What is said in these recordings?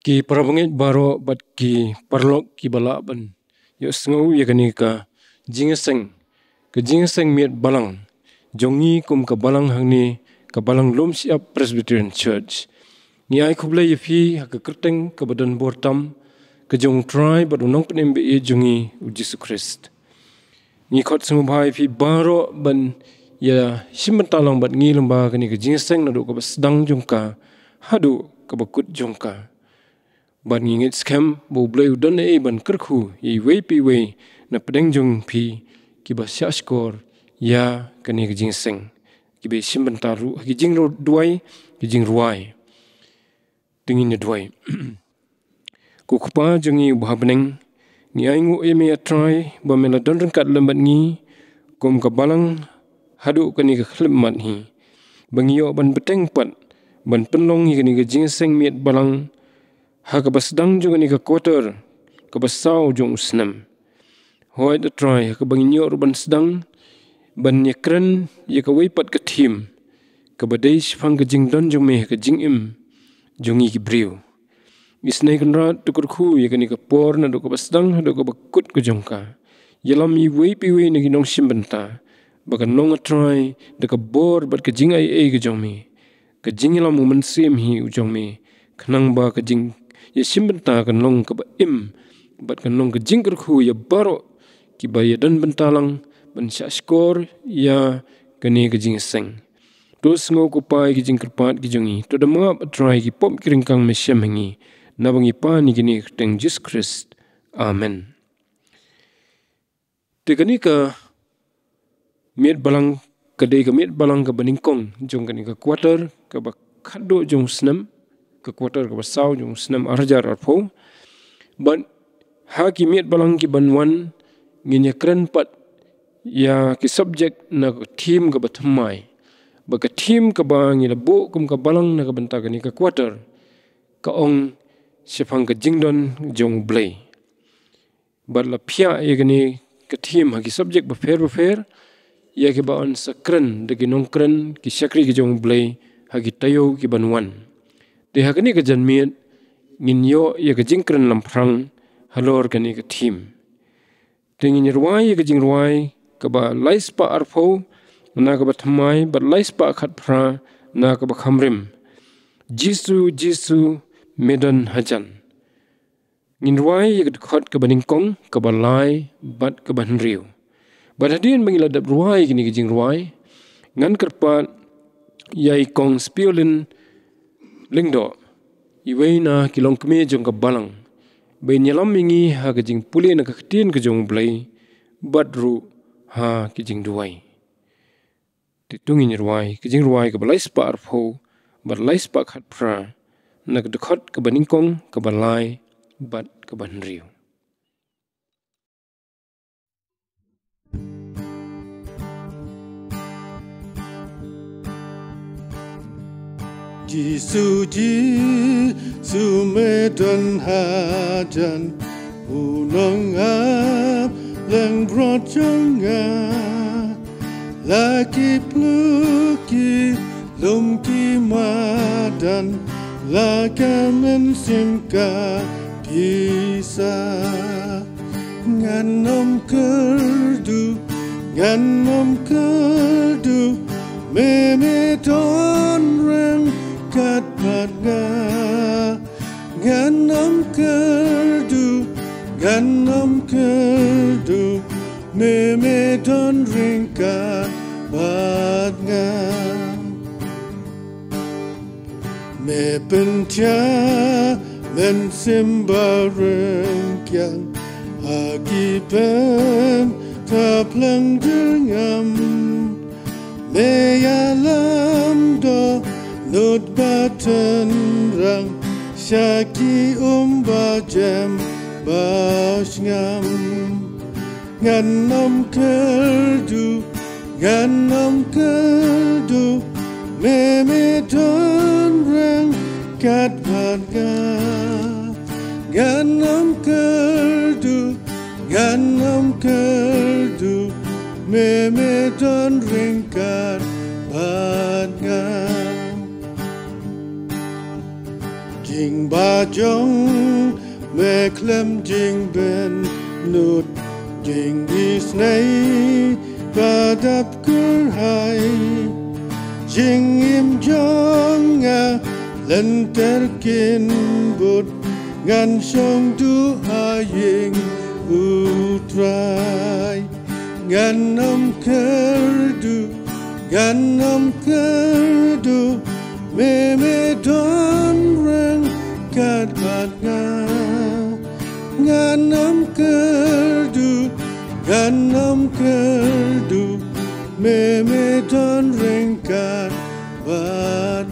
Ki parabangit baro bat ki parlok ki balaban. Yo sengau ya kani ka jingeseng. Ka jingeseng miat balang. Jongi kum ka balang hangni ka balang lom siap Presbyterian Church. Ni ai kuble yefi ha ka kerteng ka badan bortam ka jong try bat unong penembe e jongi u Jesu Christ. Ni khot semu bhai fi baro ban ya simentalang bat ngi lomba kani ka jingeseng na do ka sedang jongka hadu ka bakut jongka. Ban ngingit scam bo blai udan e ban kerkhu i wei pi wei na pedeng jong pi ki ba sya skor ya kani ka jingeseng ki be simbentaru ki jing ro duai ki jing ruai tingin ya duai ku kupa jongi ubah beneng ni aingu e me try ba mela don kat lembat ngi kum ka balang hadu kani ka khlemat hi bangio ban beteng pat ban penlong hi kani ka jingeseng miat balang ha ka basdang jong ni ka quarter ka basau jong usnam hoi the try ka bangio ban sedang ban yakren ya ka weipat ka thim ka badai sifang ka jingdon jong me ka jingim jongi ki briu isnai kan rat tukur khu ya kani ka por na do ka basdang do ka bakut ka jongka yalam i wei pi wei ni nong simbenta baka nong try de ka bor bat ka jingai e ka jong me ka jingilam man sem hi u jong me khnang ba ka jing ya simbenta kan long ka ba im bat kan long ka jingker khu ya baro ki ba ya dan bentalang ban sya skor ya kani ka jingeseng tos ngo ko pai ki jingker pat ki jongi to da ma try ki pom kiringkang me syam hangi na bangi pa ni kini teng Jesus Christ amen te kani ka miet balang ka dei ka miet balang ka baningkong jong kani ka quarter ka ba khado jong snam ka quarter ka basau jong snam arjar arpo ban ha ki miat balang ki banwan nginya kren pat ya ki subject na team ka batmai ba ka team ka ba ngi labo kum ka balang na ka banta ka ni ka quarter ka ong sifang ka jingdon jong blai ba la phia ye ni ka team ha ki subject ba fair ya ki ba on sakren de ki nong kren ki sakri ki jong blai ha ki tayo ki banwan te ha kani ka janmiat ngin yo ya ka jingkren lamprang halor kani ka team te ngin ruai ya ka jing ruai ka ba lais pa arpho na ka ba thamai ba lais pa khat phra na ka ba khamrim jisu medan hajan ngin ruai ya ka khot ka baning kong ka ba lai bat ka ban riu ba hadin mangila dap ruai kini ka jing ruai ngan kerpat yai kong spiolin lingdo iwei na kilong keme jong ka balang be nyalam mingi ha ka jing puli na ka khtien ka jong blai badru ha ki jing duai ti tungin ruai ki jing ruai ka balai spar pho bat lai spa khat phra na ka khot ka baningkong ka balai bat ka ban riu Jisu medan hajan unong ap leng brojonga laki pluki lumki madan laka mensimka bisa nganom kerdu memeton reng kat padga ganam kerdu memeton reng kat padga me pentia men sembarang yang akibat taplang dengam me alam do Not batan rang syaki bajam basngam ganam kerdu memeton rang kat padga ganam kerdu memeton rang kat padga jing ba jong me klem jing ben nut jing is nay ba dap kur hai jing im jong a len terkin but ngan song tu aying utrai ngan kerdu me don rang kat bat nganam kerdu me don rang kat bat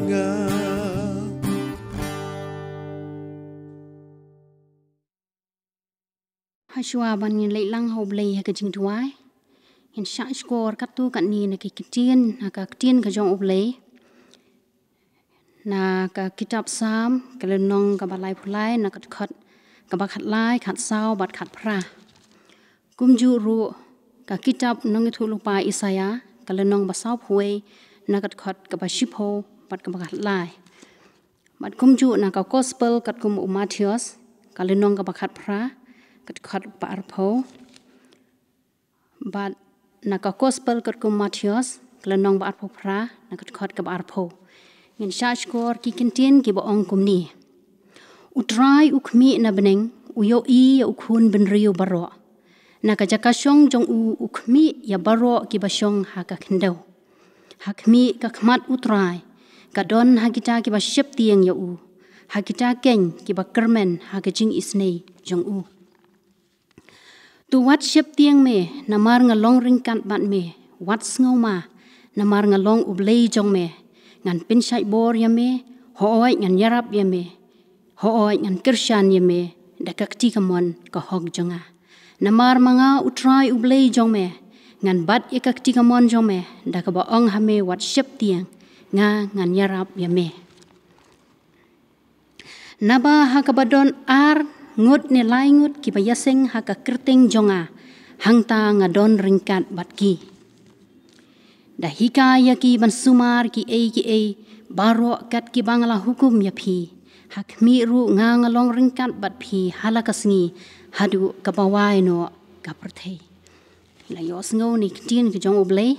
Hashua ban ngin lei lang hob lei ha ka jing tuai in sha skor kat tu kan ni na ki kitien na ka kitien ka jong ob lei na ka kitab sam ka le nong ka balai phulai na kat khat ka ba khat lai khat sao bat khat phra kum ju ru ka kitab nong thu lu pa Isaya ka le nong ba sao phuai na kat khat ka ba shipho bat ka ba khat lai bat kum ju na ka gospel kat kum Matthews ka le nong ka ba khat phra kat khat pa arpho bat na ka gospel kat kum Matthews kala nong ba arpho phra na kat khat ka ba arpho ngin sha skor ki kintien ki ba ong kum ni utrai ukhmi na beneng uyo I ya ukhun ben riu baro na ka jaka shong jong ukhmi ya baro ki ba shong ha ka khindau hakmi ka khmat utrai ka don ha kita ki ba shep tieng ya ha kita keng ki ba kermen ha ka jing isnei jong tu wat shep tieng me namar ngalong ringkat bat me wat ngau ma namar ngalong ublei jong me ngan pin sai bor ya me hooi ngan yarap ya me hooi ngan kirshan ya me dakakti kamon ka hog jonga namar manga utrai ublei jong me ngan bat yakakti kamon jong me dakaba ong ha me wat shep tieng nga ngan yarap ya me naba hakabadon ar ngut ne lai ngut ki bayaseng ha ka kerteng jonga hangta ngadon ringkat batki da hikaya ki ban sumar ki e baro kat ki bangala hukum ya phi hakmi ru ngalong ringkat bat phi halakasngi hadu kabawai no kaperthei la yos ngau ni tin ki jong oblei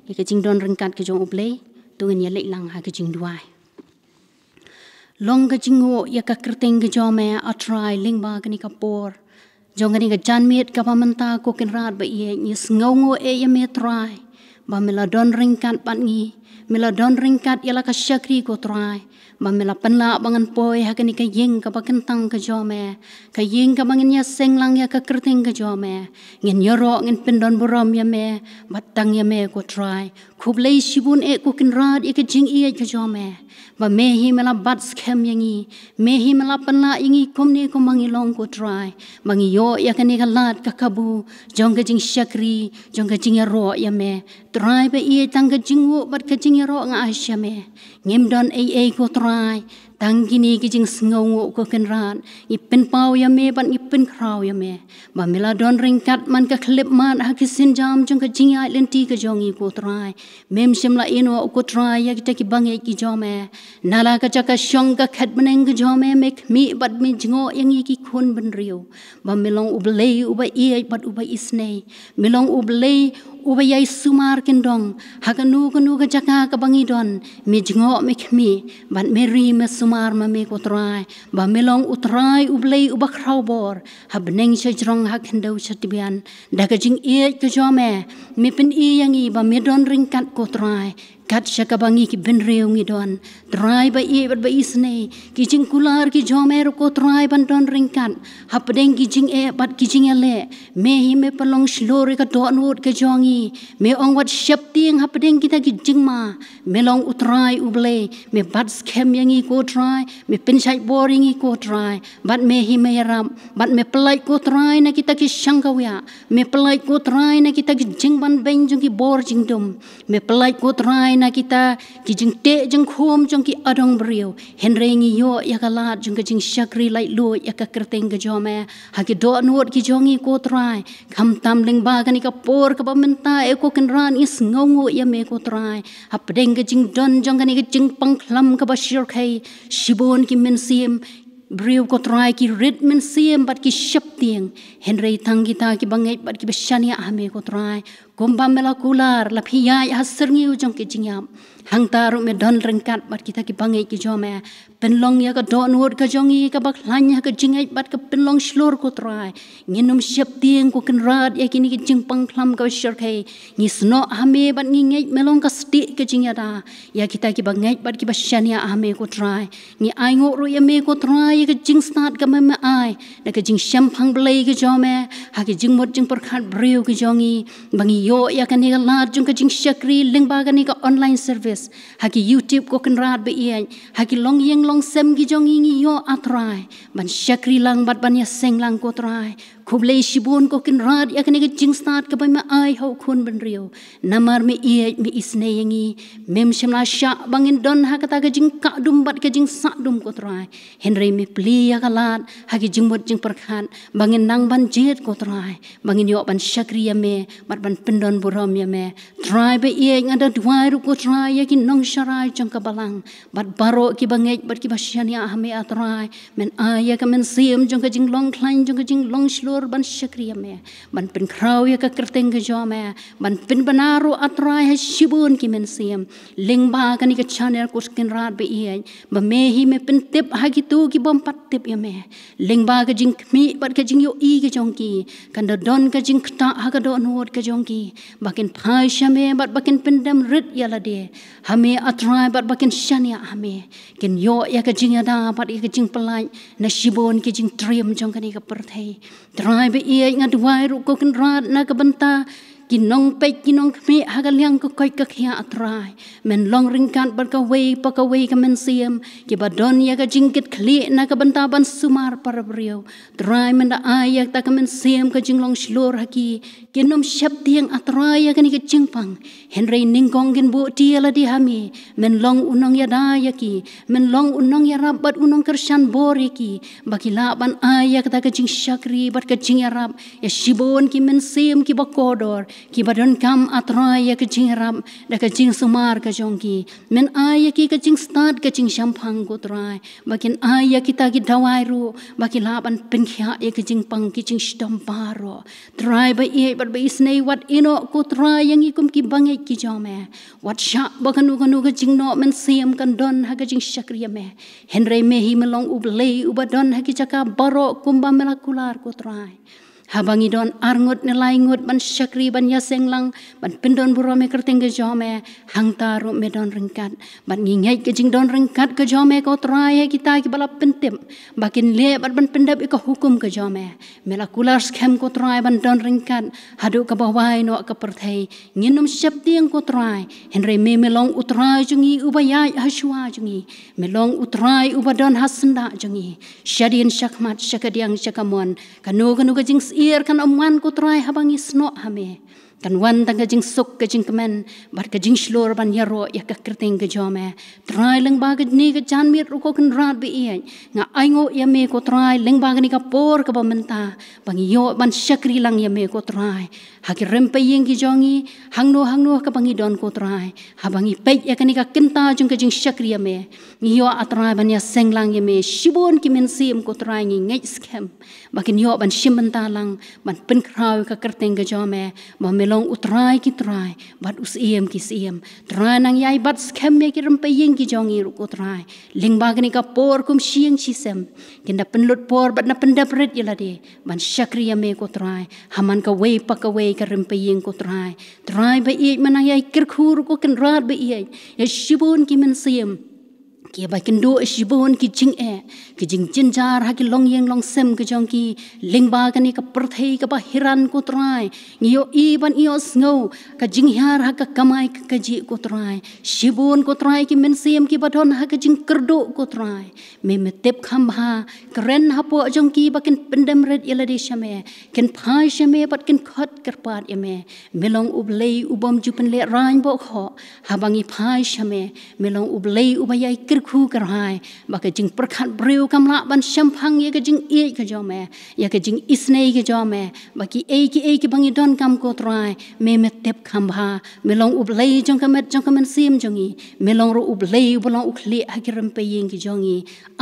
ki ka jingdon ringkat ki jong oblei tungen ya lang ha ki jingduai long ka jingo ya ka kerteng ke jome atrai lingba kani kapor jongani ka janmiet ka pamanta ko kinrat ba ye nyis ngongo e ya me trai ba mela don ringkat pat ngi mela don ringkat ya la ka syakri ko trai ba mela penla bangan poi ha kani ka yeng ka bakentang ka jome ka yeng ka bangan ya senglang ya ka kerteng ke jome ngin yoro ngin pendon borom ya me batang ya me ko trai khublei shibun e ko kinrat ya ka jing i ka jome ba mehi mela bat scam yangi mehi mela penla yangi komni ko mangilong ko try mangi yo ya kani kalat ka kabu jong ka jing syakri jong ka jing ro ya me try ba i tang ka jingu bat ka jing ro nga asya me ngim don ai ko try tang gini ki jing sngongo ko kenran i pen pau ya me ban i pen kraw ya me ba mela don ringkat man ka klip man ha ki sin jam jong ka jing ai lenti ka jongi ko try mem shimla ino ko try ya kita ki bangai ki jome nala ka chaka shong ka khat meneng ka jome mek mi bat mi jingo yang i ki khun ben riu ba melong ublei uba i bat uba isnei melong ublei uba yai sumar kendong hakanu kanu ka chaka ka bangi don mi jingo mek mi bat meri me sumar ma me ko try ba melong utrai ublei uba khrawbor ha beneng shajrong ha kendau chatibian da ka jing i ka jome mi pen i yang i ba me don ringkat ko try kat shaka bangi ki ben reu ngi don try ba i bat ba isne ki jing kular ki jomer ko try ban don ringkat ha pedeng ki jing e bat ki jing ele me hi me pelong shlore ka do nut ke jongi me ong wat shep ting ha pedeng kita ki jing ma me long utrai uble me bat scam yangi ko try me pen shai boring ko try bat me hi me ram bat me pelai ko try na kita ki shangkawya me pelai ko try na kita ki jing ban ben jung ki bor jing dum me pelai ko try na kita ki jing te jing khom jong ki adong brio henre ngi yo ya kalat jong jing shakri lai lo ya ka kerteng ke jome ha ki do nuot ki jongi ko trai kham tam ling ba kan ka por ka pamenta e ko ken ran is ngongo ya me ko trai ha pedeng ke jing don jong kan ki jing pangklam ka bashir khai shibon ki men sim brio ko trai ki rit men sim bat ki shap tieng henre thang kita ki bangai bat ki bashania ame ko trai komba mela kular la phia ya serngi ujong ki jingyam hang taru me don rengkat bat kita ki bangai ki jome penlong ya ka do nuot ka jongi ka bak lanya ka jingai bat ka penlong slor ko trai nginum shap tieng ko ken rat ya kini ki jing pangklam ka bashir khai ni sno ame bat ngi ngai melong ka sti ka jingyada ya kita ki bangai bat ki bashania ame ko trai ni aingo ro ya me ko trai ka jing start ka me ai na ka jing shampang blai ka jome ha ki jing mot jing perkhat brio ki jongi bangi yo ya kan ni lat jung ka jing shakri ling ba kan ni ka online service ha ki YouTube ko kan rat be ai ha ki long yeng long sem ki jong ngi yo atrai ban shakri lang bat ban ya seng lang ko trai kublai shibun ko kan rat ya kan ni ka jing start ka ba ma ai ho khun ban rio namar me ai me isne yengi mem shimla sha bangin don ha ka ta ka jing ka dum bat ka jing sa dum ko trai henry me pli ya kalat ha ki jing mot jing perkhan bangin nang ban jet ko trai bangin yo ban shakri ya me bat ban pendon buram ya me try be ye ngada dwai ru ko try ya ki nong sharai jong ka balang bat baro ki bangai bat ki bashania ame atrai men aya ka men sim jong ka jing long klein jong ka jing long slor ban shakri ya me ban pen kraw ya ka kerteng ka jome ban pen banaro atrai ha shibun ki men sim ling ba ka ni ka channel ko skin rat be ye ba me hi me pen tip ha ki tu ki bom pat tip ya me ling ba ka jing mi bat ka jing yo i ka jong ki kan da don ka jing kta ha ka do nuot ka jong ki bakin phai shame bat bakin pendam rit yala de hame atrai bat bakin shania hame ken yo ya ka jing ada bat ka jing pelai na shibon ki jing triam jong ka ni ka perthai trai be ye ngadwai ru ko ken rat na ka banta kinong pe kinong kme hagaliang ko koi ka khia atrai men long ringkan bar ka wei pa ka wei ka men siam ki badon ya ka jingkit khli na ka banta ban sumar par brio trai men da ayak ta ka men siam ka jinglong shlor haki kinom shap tiang atrai ya ka ni ka jingpang henry ningkong gen bu ti la di hami men long unong ya da ya ki men long unong ya rab bat unong kershan bor ya ki bakila ban ayak ta ka jing shakri bat ka jing ya rab ya shibon ki men siam ki bakodor ki badon kam atrai ya ka jing ram da ka jing sumar ka jongki men ay ki ka jing start ka jing shampang ko trai bakin ay ya kita ki dawai ru bakila ban penkhya ya ka jing pang ki jing stamparo trai ba e bat ba isnei wat ino ko trai yang ikum ki bangai ki jome wat sha bakanu kanu ka jing no men siam kan don ha ka jing shakriya me henry me hi melong ublei ubadon ha ki jaka baro kumba melakular ko trai habangi don arngut nelai ngut ban shakri ban yaseng lang ban pendon burome kerteng ke jome hang taru me don ringkat ban ngingai ke jing don ringkat ke jome ko trai kita ki bala pentip bakin le ban pendap ka hukum ke jome mela kular scam ko trai ban don ringkat hadu ka bawai no ka perthai nginum syapti yang ko trai henry me melong utrai jungi ubayai haswa jungi melong utrai ubadon hasenda jungi syadian syakmat syakadiang syakamon kanu ka jing ir kan omwan ko try habang isno hame kan wan tang ka jing suk ka jing kemen bar ka jing slor ban yaro ya ka kerteng ka jome try leng ba ka ni ka jan mit ru ko kan rat be ai nga aingo ya me ko try leng ba ka ni ka por ka bamenta bang yo ban shakri lang ya me ko try ha ki rempe yeng ki jongi hangno ka bangi don ko try habangi pe ya ka ni ka kenta jung ka jing shakri ya me ni yo atrai ban ya seng lang ya me shibon ki men sim ko try ngi ngai scam bakin yo ban shimenta lang ban pen kraw ka kerteng ka jome ba melong utrai ki trai bat us iem ki siem trai nang yai bat scam me ki rempe yeng ki jongi ru ko trai ling ba ni ka por kum sieng chisem kinda penlut por bat na pendap red yala de ban shakri ya me ko trai haman ka wei pa ka wei ka rempe yeng ko trai ba i manang yai kirkhur ko ken rat ba i ya shibun ki men siem Kia bakin do shibon ki jing jinjar ha ki long yeng long sem ki jong ki lingba ka ni ka perthei ka ba hiran ko trai ngio iban io snow ka jing har ha ka kamai ka ji ko trai shibon ko trai ki men siam ki badon ha ka jing kerdo ko trai me tep kham ha kren ha po jong ki bakin pendem red yeladi shame ken phai shame bat ken khot kerpat yame melong ublei ubom jupen le rain bo kho habangi phai shame melong ublei ubayai khu kerhai baka jing perkhat breu kamla ban shampang ye ka jing e ka jome ya ka jing isnei ka jome baki e ki bangi don kam ko trai me tep khamba melong ublei jong kamen sim jongi melong ro ublei bolong ukhli hakiram pe yeng ki jongi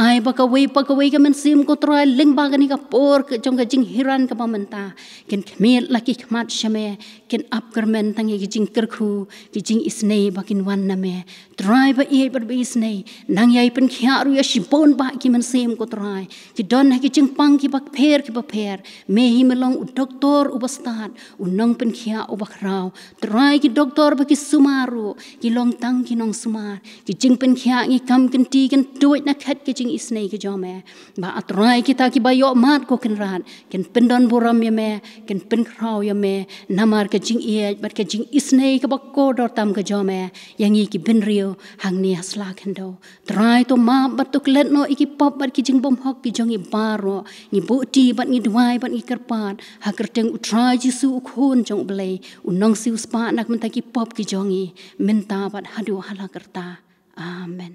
ai baka wei kamen sim ko trai ling ba ni ka por ka jong ka jing hiran ka pamenta ken khmet laki khmat shame ken up kermen tangi ki jing kerkhu ki jing isnei bakin wan na me trai ba e ber be isnei nang yai pen khia ru ya shibon ba ki man sem ko trai ki don ha ki jing pang ki bak pher me hi melong u doktor u bastat u nong pen khia u bakrau trai ki doktor ba ki sumaru ki long tang ki nong sumar ki jing pen khia ngi kam ken ti ken tuit na khat ki jing isnei ki jome ba atrai ki ta ki ba yo mat ko ken ran ken pen don buram ya me ken pen krau ya me namar ka jing e bat ka jing isnei ka ba ko dor tam ka jome yangi ki ben rio hang ni hasla kendo trai to ma batuk let no iki pop bat ki jing bom hok ki jong i baro ni buti bat ni duai bat ni kerpat ha kerteng u trai jisu khun jong blei u nong siu spa nak menta ki pop ki jong i minta bat hadu hala kerta amen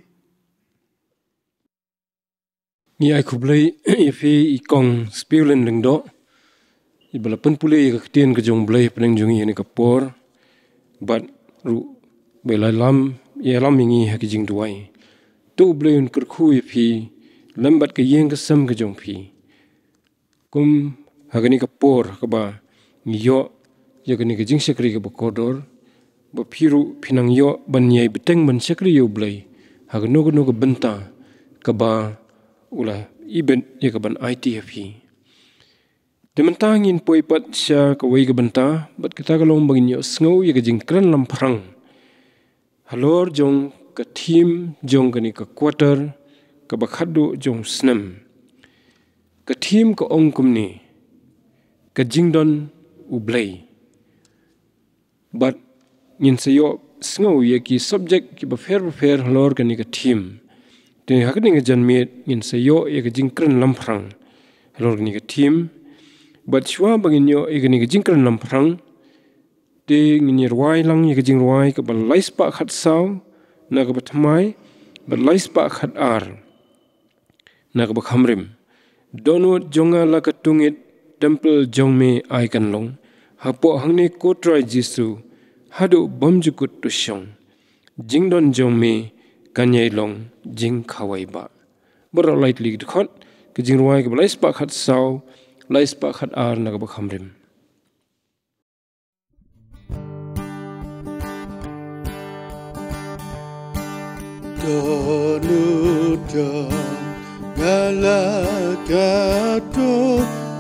ni ai khublei ifi ikong spiulen lengdo ibala pen pule ka ktien ka jong blei peneng jong i ni ka por bat ru belai lam ye lam mingi ha ki jing duai tu bleun kerkhu ifi lambat ke yeng ke sam ke jong phi kum hagani ka por ka ba yo ya gani ke jing sekri ke bokodor ba phiru phinang yo ban yai beteng ban sekri yo blai hagno no ke benta ka ba ula iben ya ka ban ITFI dementangin poipat sya ka wei ke benta bat kita ka long bangin yo sngo ya ke jing kran lam phrang halor jong ka team jong kani ka quarter ka bakhadu jong snam ka team ka ongkum ni ka jingdon ublei but nin sayo sngo ye ki subject ki ba fair halor kani ka team te hakni ga janmet nin sayo ye ka jingkran lamprang halor kani ka team but shwa bangin yo ye kani ka jingkran lamprang te ngin yerwai lang ye ka jingwai ka ba lais pa khat saw na ka batmai balais pa khat ar na ka bakhamrim dono jonga la ka tungit temple jongme ai kan long hapo hangne ko try jisu hadu bomjukut tu shong jingdon jongme kanyai long jing khawai ba boro lightly khot ke jingwai ka balais pa khat saw lais pa khat ar na ka bakhamrim Donudon galakato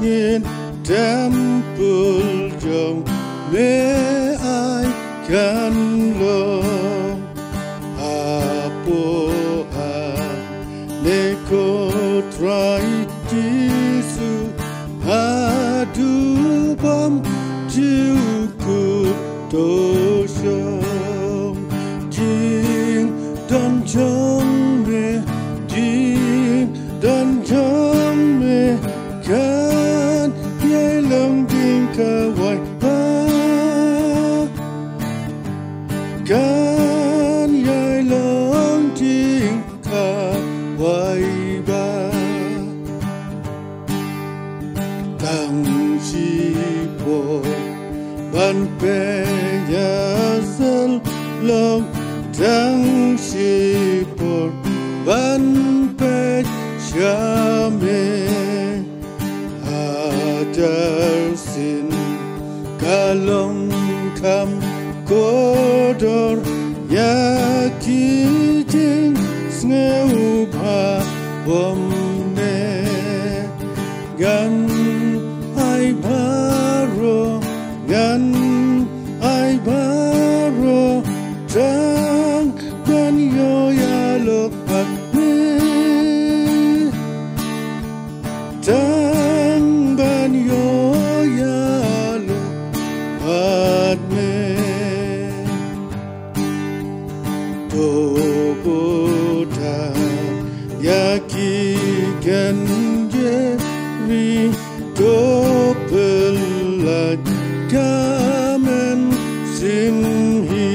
in temple jong me I can long apo neko try jisu hadu bam juku doshong jing don jong me jing don jong me kan ye long ding ka wai ba kan ye long ding ka wai ba tang chi po ban pe ya sel long tang chi po ban pe shame adar sin kalong kam kodor ya ki jing sneu pa bom ne gan ai baro gan ai baro tang gan yo ya lok tang ban yo ya lo hat me to bota ya ki kan je ri to pelat kamen sim hi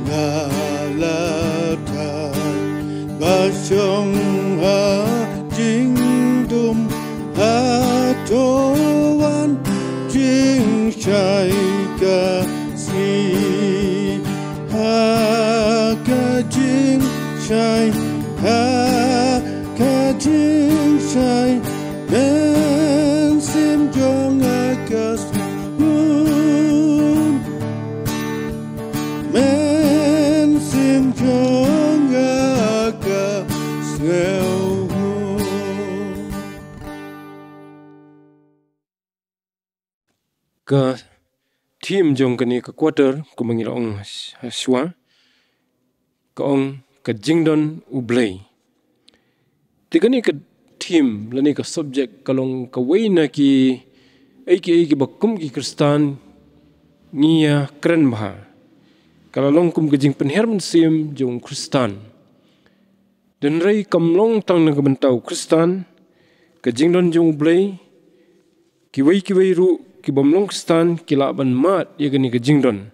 ngalata basong ha jing dum ha toan jing chai ka si ha ka jing chai ha ka jing chai men sim jong akas men sim jong akas ngeu ka team jong kani ka quarter ko mangila ong shwa ka ong ka jingdon ublay tigani ka team lani ka subject kalong ka wayna ki aiki bakum ki kristan ngia kren bha kalalong kum ka jing penherman sim jong kristan dan rai kamlong tang na ka bentau kristan ka jingdon jong ublay ki way ru ki bomlong kristan ki laban mat ya gani ka jingdon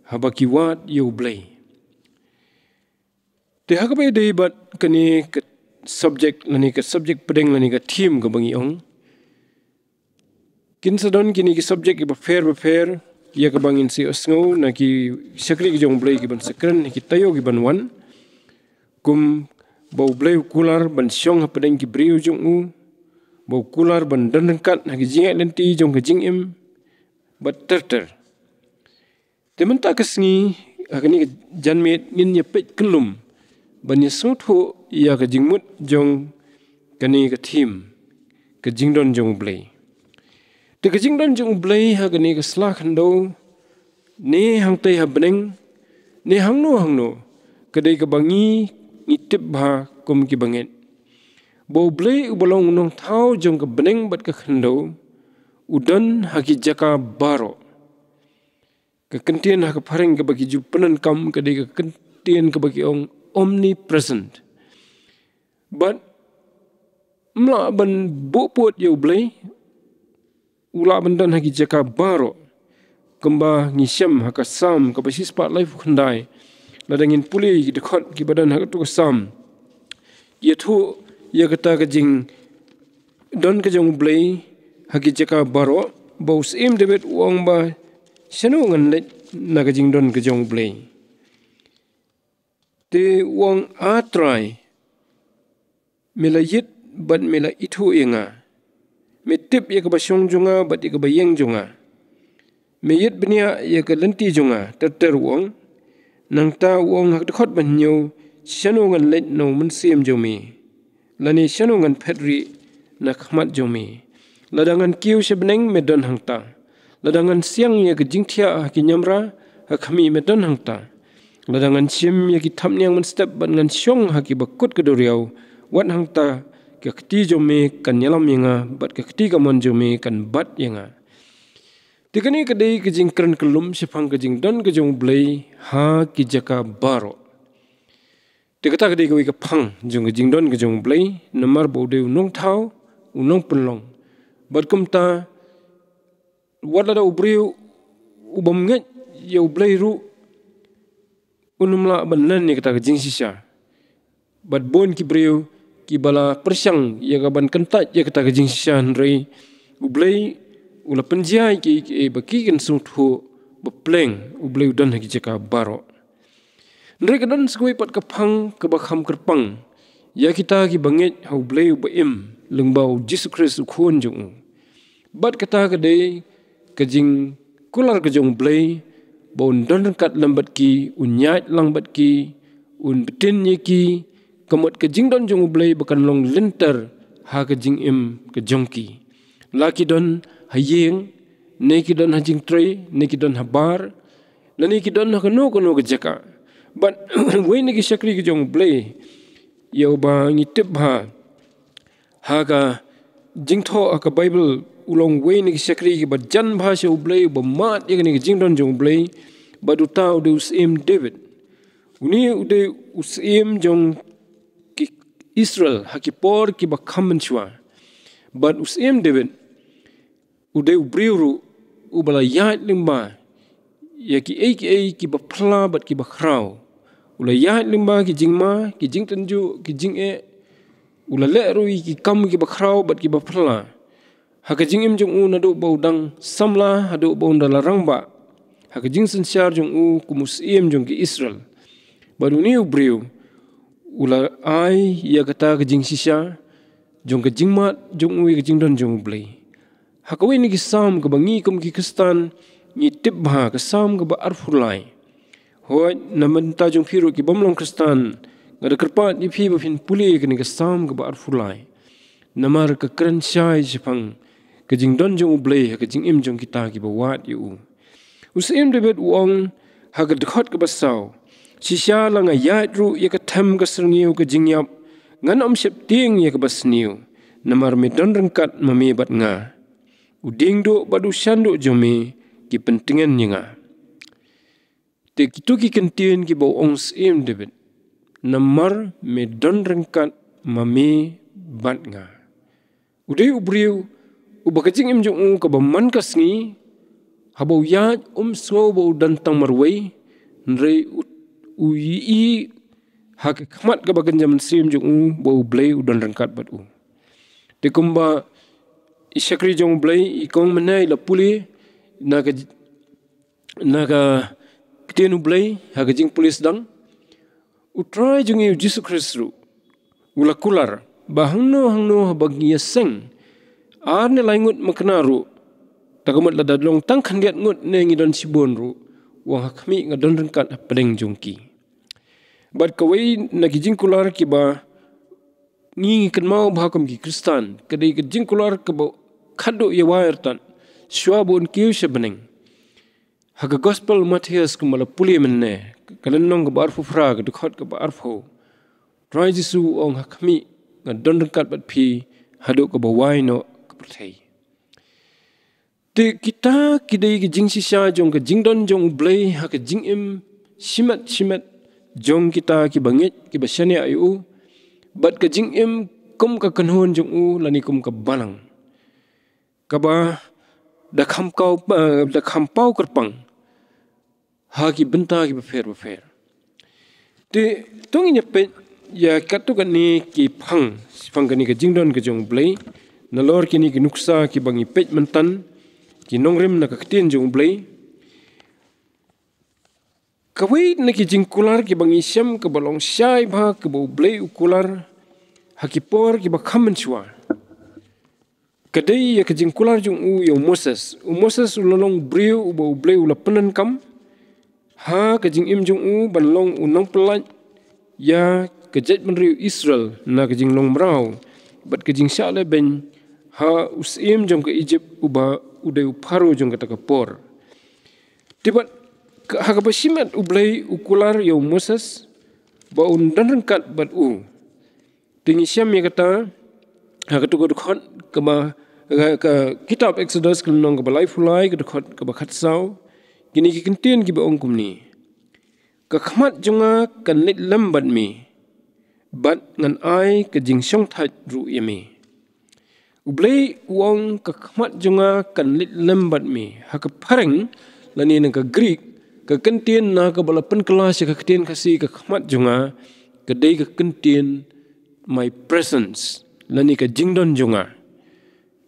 haba ki wat ya ublay te hakabay day bat kani ka subject lani ka subject pedeng lani ka team ka bangi ong kinsadon kini ki subject ki ba fair ya ka bangin si osngo na ki sakri ki jong blay ki ban sakran ki tayo ki ban wan kum bau blay kular ban syong ha pedeng ki brio jong u bau kular ban dankat na ki jingat lenti jong ka jingim bat terter tementa kasngi akani ka janmet ngin ya pet kelum ban ya sotho ya ka jingmut jong kani ka team ka jingdon jong blay te ka jingdon jong blay ha kani ka sla khando ne hang tai ha beneng ne hangno kadai ka bangi ngitip ba kum ki banget bo blay ubalong nong thau jong ka beneng bat ka khando udan haki jaka baro ka kentien ha ka phareng ka bagi jupanan kam kadai ka kentien ka bagi ong omnipresent but mla ban bopot yo blay ula bandan haki jaka baro kemba ngisyam haka sam ka basis pat life khandai ladangin puli dekhot ki badan haka tu sam ye thu ye kata ka jing don ka jong blay haki jaka baro bos im debet uang ba sanu ngan le na ka jing don ka jong blay te uang atrai mela yit bat mela ithu inga metip ya ka basyong jonga bat ya ka bayeng jonga meyit benia ya ka lenti jonga ter uang nang ta uang hak dekhot ban nyo sanu ngan le no mun sim jomi lani sanu ngan phedri na khmat jomi ladangan kiu sebeneng medon hangta ladangan siang ya ka jingthia ki nyamra ha khami medon hangta ladangan sim ya ki thamnyang man step ban ngan syong ha ki bakut ka doriau wat hangta ka kti jomi kan nyalam yanga bat ka kti ka mon jomi kan bat yanga tikani kadai ka jing kran kelum sifang ka jing don ka jong blay ha ki jaka baro tikata kadai ka phang jong ka jing don ka jong blay namar bode unong thau unong penlong bat kumta wala da ubriu ubam ngat ya blay ru unumla banan ni kata ka jing sisa bat bon ki briu ki bala persyang ya ka ban kentat ya kata ka jing sisa nrei ublay ula penjai ki baki kan suthu bepleng ublay udan haki jaka baro nrei kadan skoi pat ka phang ka bakham kerpang ya kita ki banget hau blay ubaim lengbau Jesus Christ khon jong bat kata ka dei ka jing kular ka jong blay bon don kat lambat ki unyat langbat ki un betin ye ki kamot ka jing don jong blay bakan long lenter ha ka jing im ka jongki laki don hayeng neki don hajing trei neki don habar lani ki don ha no ka jaka but we neki sakri ki jong blay yo ba ngitip ha haga jingtho aka Bible ulong way ni sakri ki bajan bhasha ublay ba mat yagani jingdon jong ublay baduta ude usim David uni ude usim jong ki Israel hakipor ki ba khamen chwa but usim David ude ubriuru ubala yat limba ya ki ba phla bat ki ba khrau ula yat limba ki jingma ki jingtanju ki jinge ula le rui ki kam ki ba khrau bat ki ba phla haka jingim jong u nadu baudang samla hadu baunda larangba haka jing sensyar jong u kumusiem jong ki Israel baru ni ubriu ula ai ya kata ke jing sisha jong ke jingmat jong u ke jingdon jong blai haka we ni ki sam ke bangi kum ki Kristan ni tibha ke sam ke ba arfulai hoi namanta jong phiru ki bomlong Kristan ngada kerpat ni phi ba phin puli ke ni ke sam ke ba arfulai namar ke kran shai jipang ke jingdon jong ublay ke jingim jong kita ki ba wat yu usim David uong haga dekhot ke basau sisya langa yat ru ya ke tham ke serniu ke jingyap ngan om sep ting ya ke basniu namar me don rengkat mame bat nga uding do badu syandu jome ki pentingan nyanga te kitu ki kentien ki ba ong sim David namar me don rengkat mame bat nga udai ubriu ubakajing im jong u ka baman kasngi habau ya so bau dan tang marwai nrei ui hak khmat ka bagan jaman sim jong u bau blai udan rangkat bat u te kumba isakri jong blai ikong menai la puli naga ketenu blai hak jing pulis dang utrai jong u Jesus Kristus ula kular bahangno bagi seng arne laingut maknaru takamat ladadlong tang khandiat ngut ne ngidon sibon ru wang hakmi ngadon rengkat pedeng jongki bat kawai nagi jingkular ki ba ngi kan mau bhakam ki Kristan kadai ke jingkular ke ba khado ya wairtan syabun kiu sebeneng haga gospel Matius kumala puli menne kalenong ke barfu fra ke dekhot ke barfu try jisu ong hakmi ngadon rengkat bat phi hado ke ba waino ke perthai te kita kidai ke jing sisa jong ke jingdon jong blai ha ke jingim simat jong kita ki bangit ki basyane ayu bat ke jingim kum ka kanhon jong u lani kum ka balang kaba da khampau kerpang ha ki benta ki befer te tong inya pe ya katu kan ni ki phang kani ke jingdon ke jong blai nalor kini ki nuksa ki bangi pej mentan ki nongrim na kaktin jong blai kawai na ki jingkular ki bangi syam ke balong syai bha ke bau blai ukular hakipor ki bakham menchwa kadai ya ke jingkular jong u yo Moses ulolong briu bau blai ula penan kam ha ke jingim jong u balong unong pelat ya ke jet menriu Israel na ke jinglong merau bat ke jing syale ben ha usim jong ke Egypt uba udai uparu jong kata kapor tibat ha kapasimat ublai ukular yo Moses ba undan rengkat bat u tingi syam ya kata ha katu khot ke ba kitab Exodus kelong ke balai fulai ke khot ke ba khatsau kini ki kentien ki ba ongkum ni ka khmat jonga kan nit lambat mi bat ngan ai ke jing syong that ru yemi ublai uang ka khmat jonga kan lit lambat mi ha ka pareng lani nang ka Greek ka kentien na ka balapan kelas ka ketien kasi ka khmat jonga ka dei ka kentien my presence lani ka jingdon jonga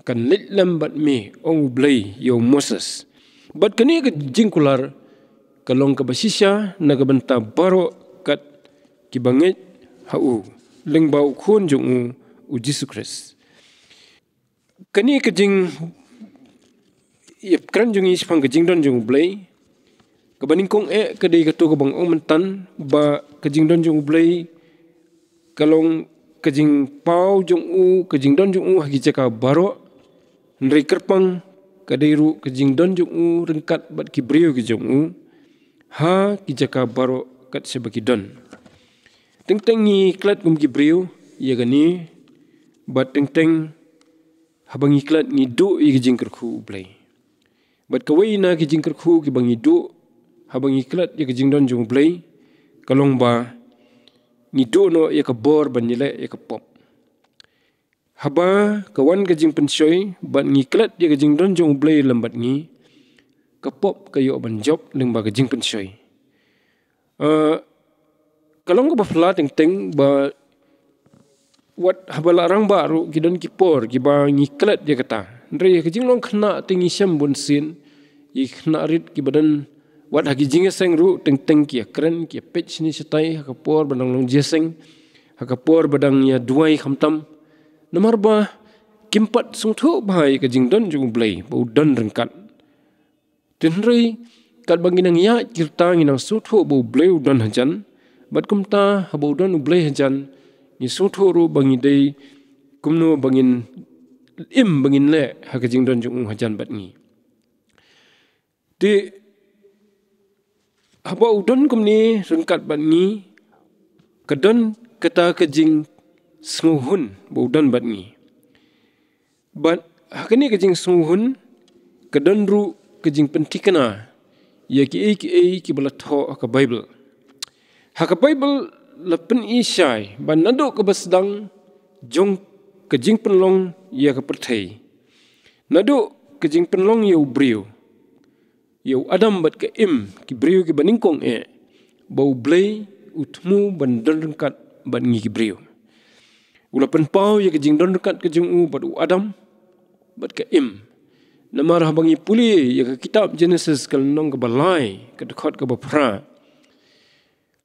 kan lit lambat mi ong ublai yo Moses bat kani ka jingkular kalong ka basisya na ka banta baro kat kibangit hau lengbau khun jong u Jesus Christ kani ka jing yep kran jong is phang ka jingdon jong blai ka baning kong ka dei ka to ka bang ong mentan ba ka jingdon jong blai kalong ka jing pau jong u ka jingdon jong u hagi jaka baro ndrei kerpang ka dei ru ka jingdon jong u rengkat bat ki brio ki jong u ha ki jaka baro kat sebaki don teng-tengi klat kum ki brio ya gani bat teng habang iklat ni do i jing kerku blai bat kawai na ki jing kerku ki bangi do habang iklat ya jing don jung blai kalong ba ni do no ya ka bor ban nile ya ka pop haba kawan ka jing pensoi bat ngiklat ya jing don jung blai lambat ni ka pop ka yo ban job leng ba ka jing pensoi kalong ka ba fla teng ba wat habala rang baru kidon kipor ki ba ngiklat ya kata ndre ka jing long khna teng isam bun sin i khna rit ki badan wat hagi jing seng ru teng ki kren ki pech ni setai ka por badang long jeseng ka por badang ya duai khamtam namar ba kimpat sung tho bai ka jing don jung blai bo don rengkat tenrei kat banginang ya kirta nginang su tho bo blai don hajan bat kumta habo don blai hajan ni su tho ru bangi dei kumno bangin bangin le ha ka jing don jung hajan bat ni de haba udon kumni rengkat bat ni kadon kata ka jing sunghun bodan bat ni bat hakani ka jing sunghun kadon ru ka jing pentikana ya ki bala tho ka bible ha ka bible lapen isai ban nado ka basdang jong ka jing penlong ya ka perthai nado ka jing penlong ya ubriu ya adam bat ka ki briu ki baningkong bau blai utmu ban don rengkat ban ngi ki briu ulapan pau ya ke jing don dekat ke jing bat adam bat ke namar habangi puli ya ke kitab Genesis kal nong ke balai ke dekat ke bapra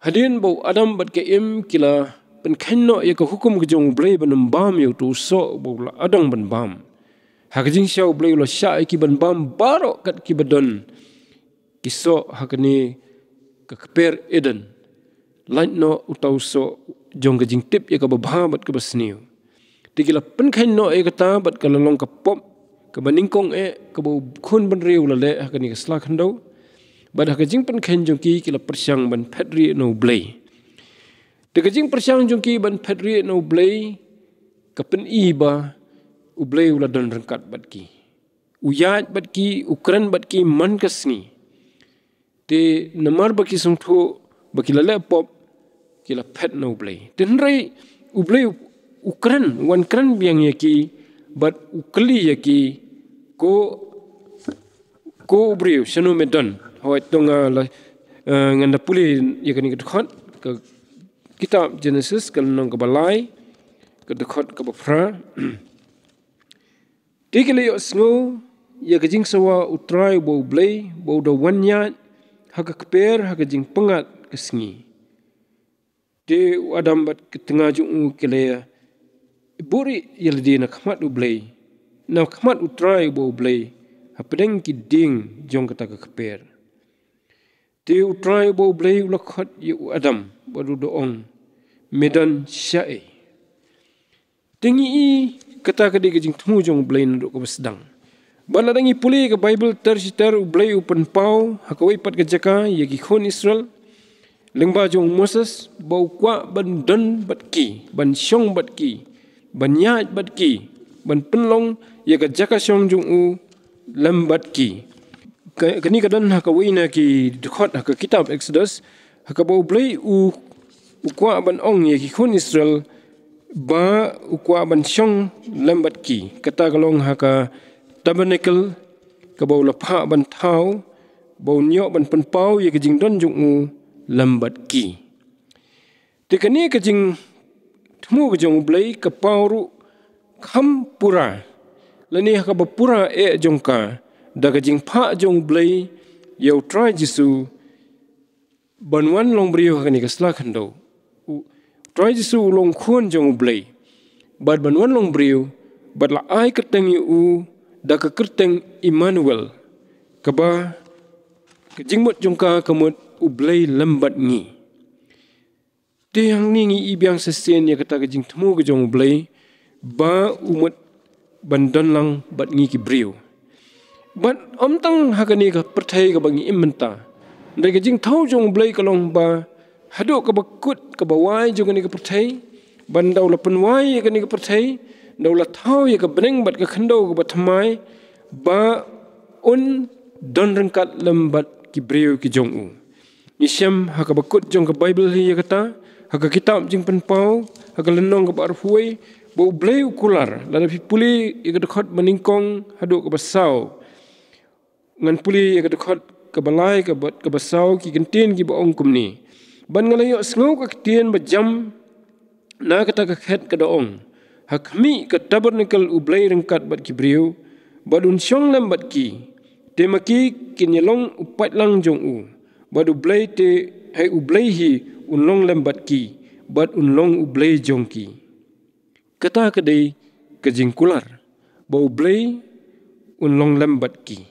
hadin bau adam bat ke kila pen khenno ya ke hukum ke jong blai ban bam ya tu so bau la adang ban bam ha ke jing syau blai la sya ki ban bam baro kat ki badon kiso hakani ke keper eden lain no utau so jong ke jing tip ya ka babha bat ke basniu tigila pen khain no e kata bat ka lalong ka pop ka baningkong ka bo khun ban riu la le ka ni ka sla khandau bat ka jing pen khain jong ki kila persyang ban phatri no blai de ka jing persyang jong ki ban phatri no blai ka pen ba u blai ula don rengkat bat ki uyat bat ki ukran bat ki man kasni te namar baki sung tho baki la le pop kila pet no blai tenrai ublai ukran wan kran biang yaki bat ukli yaki ko ubriu seno medan hoi tonga la nganda puli yakani kedkhot ke kitab Genesis kal nong ke balai kedkhot ke bafra tikile yo sngo ya kajing sawa utrai bo blai bo do wanya haka keper haka jing pengat kesngi de adam bat ketengah jung kele buri yeldi na khmat ublai na khmat utrai bo blai hapdeng ki ding jong kata ka kper de utrai bo blai ulakhat yu adam badu doong medan syai tingi kata ka de jing thmu jong blai na do ka basdang baladangi puli ka bible tersitar ublai upan pau hakawai pat ka jaka yaki khon Israel lengba jong Moses bau kwa ban don bat ki ban syong bat ki ban nyat bat ki ban penlong ya ka jaka syong jong u lambat ki kani kadan hakawai na ki dekhot hak kitab Exodus hakabau blai u kwa ban ong ya ki khon Israel ba u kwa ban syong lambat ki kata kalong haka tabernacle kabau lapha ban thau bau nyok ban penpau ya ka jing don jong u lambat ki tekani ka jing thmu ka jong blai ka pauru kham pura lani ka ba pura jongka da ka jing pha jong blai yau try jisu banwan long brio ka ni ka sla khando try jisu long khon jong blai bad banwan long brio bad la ai ka teng yu da ka kerteng Emmanuel ka ba ka jing mot jongka ka mot ublai lambat ngi te yang ni ngi ibiang sesen ya kata ka jing thmu ka jong blai ba umut bandan lang bat ngi ki brio bat omtang hakani ka perthai ka bangi imenta ndai ka jing thau jong blai ka long ba hado ka bakut ka bawai jong ni ka perthai bandau la penwai ka ni ka perthai daulah tahu ya ke beneng bat ke khendau ke batmai ba un don rengkat lembat ki breu ki jong u. Nisyam haka bakut jong ke Bible hi ya kata, haka kitab jing penpau, haka lenong ke barfuai, bau bleu kular, lada puli ya ke dekat meningkong haduk ke basau. Ngan puli ya ke dekat ke balai ke basau ki gentin ki baong kum ni. Ban ngalayok sengau ke ketien bajam na kata ke khet ke doong. Hak mi ke tabernakel ublay rengkat bat ki breu, badun syong lam bat ki. Temaki kinyelong upat lang jong u. Badu blay te hai ublay hi unlong lam bat ki, bat unlong ublay jong ki. Kata kedai kejing kular, bau ublay unlong lam bat ki.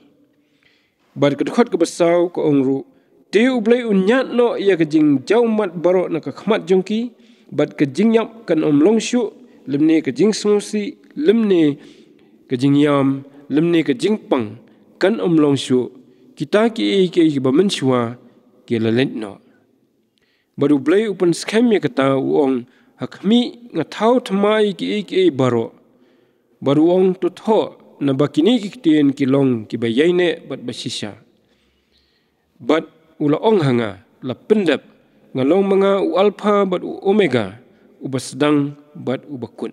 Bad kedekot ke basau ke ongru, te ublay unyat no ia kejing jauh mat barok na kekhmat jong ki, bad kejing yap kan omlong syuk, lemne kejing sumusi, lemne kejing yam, lemne kejing pang, kan omlong syuk, kita ki bamensyua, ki lalent no. Baru blay upan skam ya kata uong, hakmi ngatau tamai ki barok. Baru uong tutho, na bakini ki ketien ki long ki bayayne bat basisya. Bat ula ong hanga, la pendap, ngalong mga u alpha bat u omega, ubasedang bat ubakut.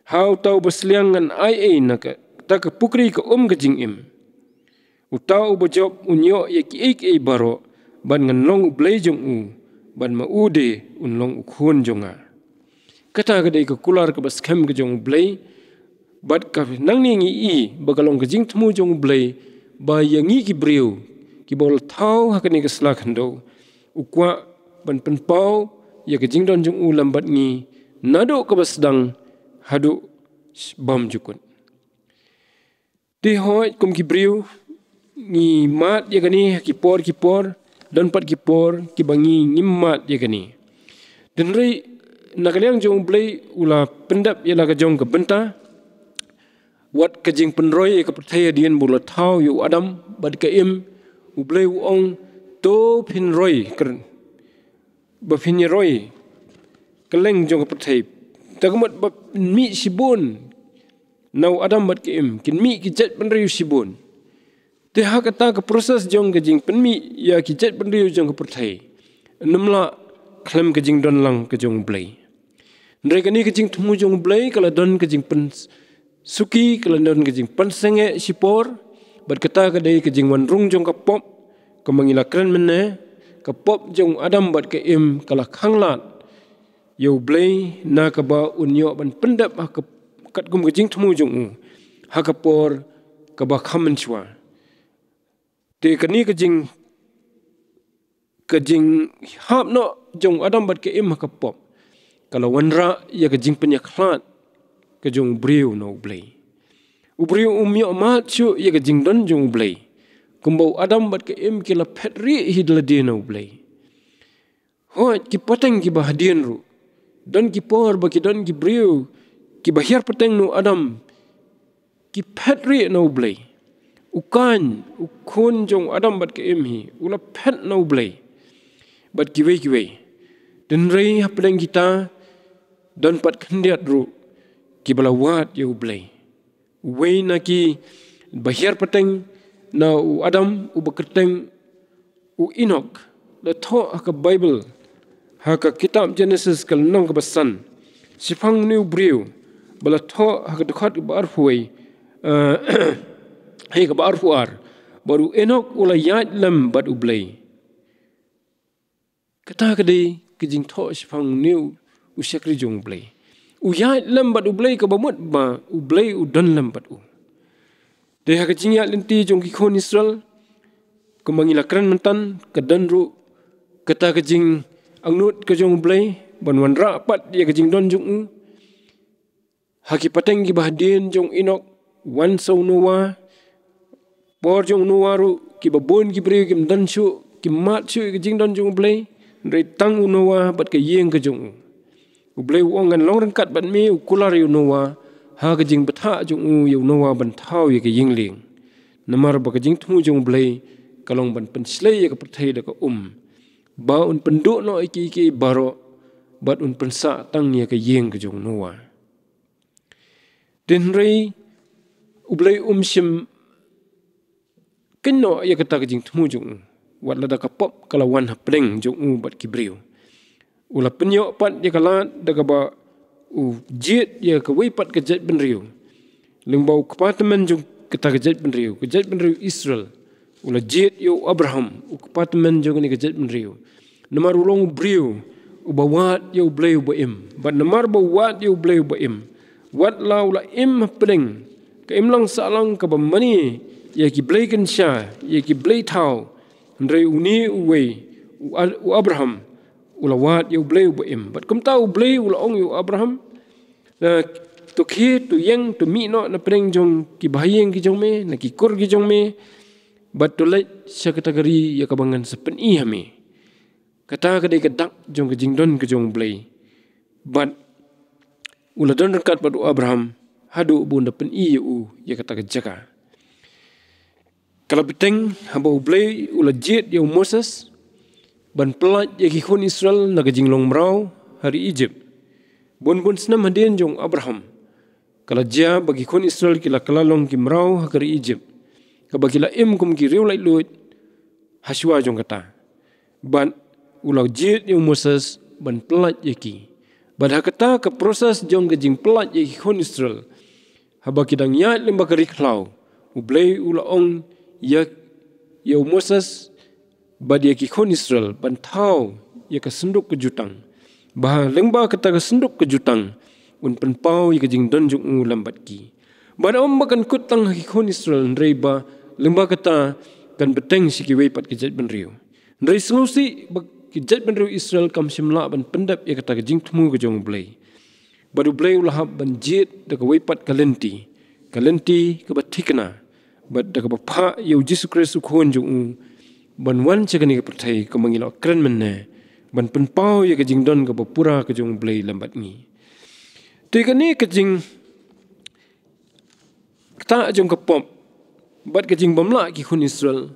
Hau tau basliang ngan IA na ta ke pukri ke kejing im. Utau ubajop unyo ya ki barok, bat ngan long ublay jong u, bat maude unlong ukhun jonga. Kata kedai ke kular ke baskem ke jong ublay, bat ka nang ni ngi bagalong kejing temu jong ublay, ba yangi ki breu, ki bol tau hakani ke selak hendo, ukwa ban penpau, ya kejing don jong u lambat ngi, nado ke basdang, hadu bam jukun. Dihoi kum ki breu, ngi mat ya kani kipor, dan pat kipor, ki bangi ngimmat ya kani. Dan rei nakaliang jong ublay ula pendap ya la kejong ke benta, wat kejing penroy ke pertaya dian bula tau yu adam bad ke im ublay uong to pinroy keren bapinye roy keleng jong ke pertaya tagamat bap mi sibun nau adam bad ke im kin mi ki jet penriu sibun te ha kata ke proses jong kejing penmi ya ki jet penriu jong ke pertaya nemla klem kejing don lang ke jong ublay mereka ni kejing temu jong ublay kalau don kejing pen suki kelandon kejing pansenge sipor bat kata kedai kejing wanrung jong kapop kemangila keren mene kapop jong adam bat ke im kala khanglat yo blay na kaba unyo ban pendap ha kat kum kejing temu jong u ha kapor kaba khamen chwa te kani kejing hap no jong adam bat ke im ha kapop kalau wanra ya kejing penyakhlat kejong breu no ublay. Ubreu umyo mat chu ya kejing don jong ublay. Kumbau adam bat ke im kila petri hidla dia no ublay. Hoi ki pateng ki bahadian ru. Don ki por baki don ki breu. Ki bahiar pateng no adam. Ki petri no ublay. Ukan ukun jong adam bat ke im hi. Ula pet no ublay. Bat kiwe. Dan rei hapedeng kita don pat kendiat ru. Ki balawat ya ublay. Uway na ki bahir pateng na u Adam u baketeng u Enoch. La to haka Bible. Haka kitab Genesis kal nong kebasan. Sifang ni ubriu. Bala to haka dekat ke barfuay. Hei ke barfuar. Baru Enoch ula yat lam bat ublay. Kata kedai kejing to sifang ni u syakri jong ublay. Uyat lambat ublay ke bamut ba ublay udan lambat u. Dia kejing yat lenti jong kikon Israel kemangila keren mentan kedan ru kata kejing angnut ke jong ublay ban wan rapat dia kejing don jong u. Haki pateng ki bahadin jong Enoch wan sau Noah por jong Noah ru ki babon ki bre ki dan syu ki mat syu kejing don jong ublay rei tang Noah bat ke yeng ke jong u. Ublay uongan long rengkat bat me ukular yu Noah ha kejing betha jong u yu Noah ban thau ye ke yingling namar ba kejing temu jong ublay kalong ban penslay ye ke perthai de ke ba un penduk no iki baro bat un pensa tang ye ke yeng ke jong Noah Denrei ublay sim keno ya kata kejing temu jong wat lada kapop kalawan hapreng jong bat kibriu ula penyo pat ya kala daga ba jet ya kawai pat kejat benriu lengbau kepartemen jong kata kejat benriu Israel ula jet yo Abraham kepartemen jong ni kejat benriu namar ulong briu ubawat yo blay ubaim bat namar bawat yo blay ubaim wat la ula im hapreng ka imlang salang ka bamani ya ki blay kan sha ya ki blay tau ndrei uni uwe u Abraham ula wat yo blay ubaim bat kum tau blay ula ong yo Abraham to khi to yang to mi no na preng jong ki bahayeng ki jong me na ki kur ki jong me bat to lai sya kategori ya kabangan sepen i hame kata kadai kadak jong ke jingdon ke jong blay bat ula don rekat padu Abraham hadu bunda pen i u ya kata kejaka kalau beteng haba blay ula jet ya Moses ban pelat ya ki khon Israel na ke jinglong mrau hari Egypt bon senam hadin jong Abraham kalau dia bagi khon Israel kila kalalong ki mrau hari Egypt ka bagila im kum ki riu lai lut haswa jong kata ban ula jet ya Moses ban pelat ya ki Badha kata ke proses jong gejing pelat ye khon Israel. Haba kidang ya lemba kerik lau. Ublay ula ong ya Moses badia ki khon Israel bantau ya ke senduk ke jutang. Bah lemba kata ke senduk ke jutang un penpau ye gejing don jong lambat ki. Bada om bakan kutang ki khon Israel ndreba lemba kata kan beteng siki wei pat kejat benriu. Ndrei sengusi kijat benriu Israel kam simla ban pendap ya kata kejing temu ke jong blay. Badu blay ulah ban jit da ke weipat kalenti ke batikna bad da ke bapa ya Jesus Kristus khon jong ban wan chakani ke pertai ke mangilo kren menne ban penpau ya kejing don ke bapura ke jong blay lambat ni. Tekani kejing kata jong ke pop bad kejing bamla ki khon Israel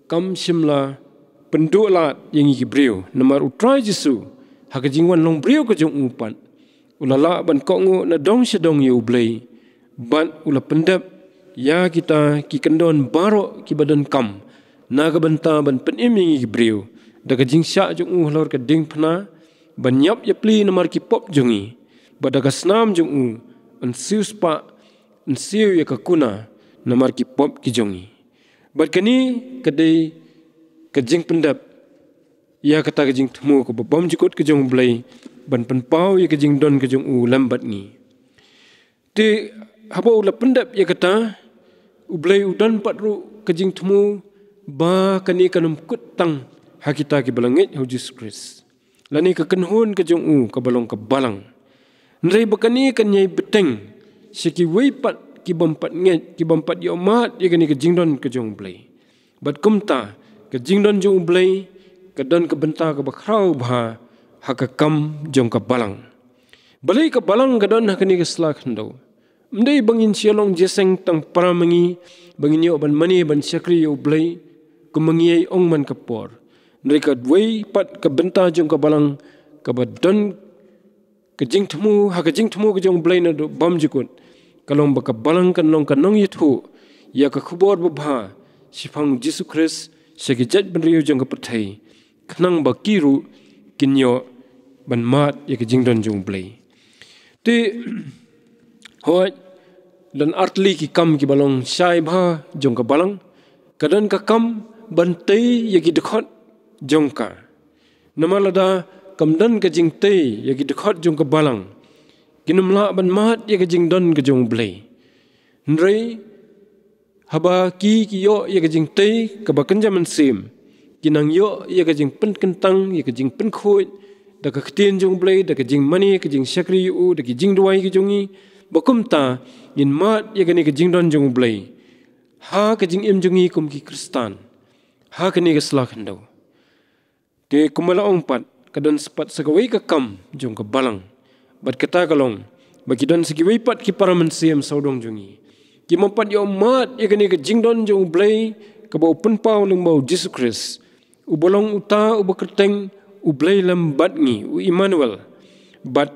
kam simla pendulat yang iki brio namar utrai Jesu hak jingwan long brio ke jong upat ulala ban kongu na dong sedong ye ublay ban ula pendap ya kita ki kendon baro ki badan kam na ka banta ban penim yang iki brio da ka jing sya jong lor ka ding phna ban nyap ye pli namar ki pop jongi bada ka snam jong an sius pa an siu ye ka kuna namar ki pop ki jongi bat kani kadai kejing pendap ya kata kejing temu ko bom jikut kejong blay ban penpau ya kejing don kejong lambat ni te haba ula pendap ya kata ublay udan patru kejing temu ba kani kanum kutang hakita ki balangit Jesus Christ lani ka kenhun kejong ka balong ka balang nrei bakani kan nyai beteng siki weipat ki bompat nget ki bompat ya mat ya kani kejing don kejong blay bat kumta kejing don jong blay kedon ke benta ke bakrau bha hakakam jong ke balang balai ke balang kedon hakani ke slak hendo mdei bangin sialong jeseng tang paramangi bangin yo ban mani ban syakri yo blay kumangiai ong man kapor mereka dwei pat ke benta jong ke balang ke badon kejing temu hakajing temu ke jong blay na do bam jikut kalong baka balang kan long kanong yithu ya ke khubor bha sifang Jesus Christ sekejat benriu jong ke pertai kenang bakiru kinyo ban mat ya ke jingdon jong blay te hoi dan artli ki kam ki balong syai bha jong ke balang kadan ka kam bantai ya ki dekhot jong ka namalada kamdan ke jingtai ya ki dekhot jong ke balang kinumla ban mat ya ke jingdon ke jong blay ndrei haba ki yo ya ke jing tei ka ba kenja man sim kinang yo ya ke jing pen kentang ya ke jing pen khoi da ka ktien jong blay da ka jing mani ke jing syakri u da ki jing duai ke jongi bakum ta in mat ya ke ni ke jing don jong blay ha ke jing im jongi kum ki Kristan ha ke ni ke slak hendo te kumala ong pat kadan sepat sagawai ka kam jong ka balang bat kata kalong bagi don segiwai pat ki para man sim saudong jongi ki mampat yo mat ya kani ke jingdon jong blay ke bau penpau leng bau Jesus Christ u bolong uta u bekerteng u blay lambat ngi u Emmanuel bat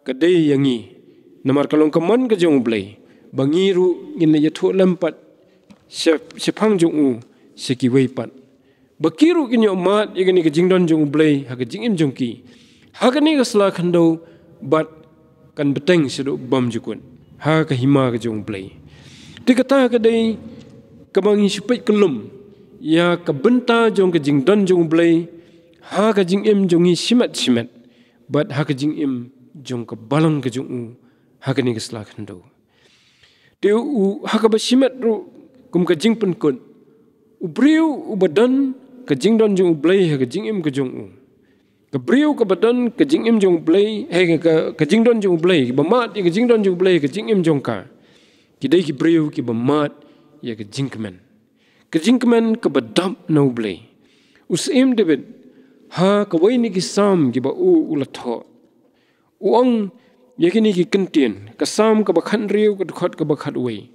kadai yangi namar kalong kaman ka jong blay bangiru ngin le yatho lampat sepang jong u seki weipat bakiru kinyo mat igani ka jingdon jong blay ha ka jingim jong ki ha ka ni ka sla khando bat kan beteng sedo bam jukun ha ka hima ka jong blay tikata ka dei kabangi supait kelum ya ka benta jong ka jingdon jong blay ha ka jingim jongi simat bat ha ka jingim jong ka balang ka jong u ha ka ni ka sla khando de u ha ka basimat ru kum ka jing pen kun ubriu u badan ka jingdon jong blay ha ka jingim ka jong u ka briu ka badan ka jingim jong blay he ka jingdon jong blay bamat ka jingdon jong blay ka jingim jong ka kidai ki briu ki bamat ya ka jingkmen ka badam no blay usim debet ha ka waini ki sam ki ba u ulatho uang yakini ki kentien ka sam ka bakhan riu ka khot ka bakhat wei